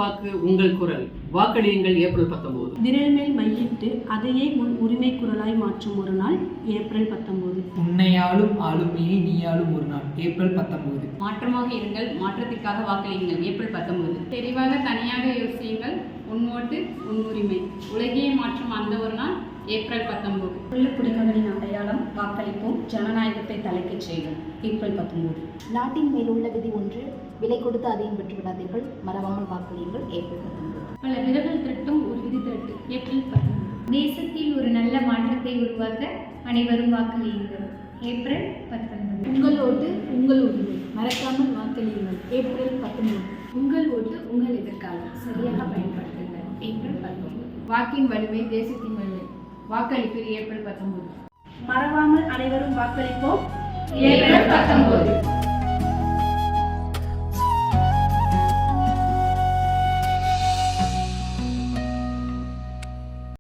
வாக்கு உங்கள் குரல். வாக்களியுங்கள் ஏப்ரல் 19. விரல் மேல் மையிட்டு அதையே உன் உரிமை குரலாய் மாற்றும் ஒரு நாள் ஏப்ரல் 19. உன்னையாளும் ஆளுமையை நீயாளும் ஒரு நாள் ஏப்ரல் 19. மாற்றமாக இருங்கள், மாற்றத்திற்காக வாக்களியுங்கள் ஏப்ரல் 19. தெளிவாக தனியாக யோசியுங்கள், உன் ஓட்டு உன் உரிமை. உலகையே மாற்றும் அந்த ஒரு நாள் ஏப்ரல் 19. உள்ள குடிமகனின் அடையாளம் வாக்களிப்போம், ஜனநாயகத்தை தலைக்கச் செய்வோம் ஏப்ரல் 19. நாட்டின் மேல் உள்ள விதி ஒன்று, விலை கொடுத்து அதையும் பெற்றுவிடாதீர்கள், மறவாமல் வாக்களியுங்கள் ஏப்ரல் 19. பல விரல்கள் திரட்டும் ஒரு விதி திரட்டு ஏப்ரல் 19. தேசத்தில் ஒரு நல்ல மாற்றத்தை உருவாக்க அனைவரும் வாக்களியுங்கள் ஏப்ரல் 19. உங்கள் ஓட்டு உங்கள் உரிமை, மறக்காமல் வாக்களியுங்கள் ஏப்ரல் 19. உங்கள் ஓட்டு உங்கள் எதிர்காலம், சரியாக பயன்படுத்துங்கள் ஏப்ரல் 19. வாக்கின் வலிமை தேசத்தின் வலிமை, வாக்களிப்பது ஏப்ரல் 19. மறவாமல் அனைவரும் வாக்களிப்போம் ஏப்ரல் 19.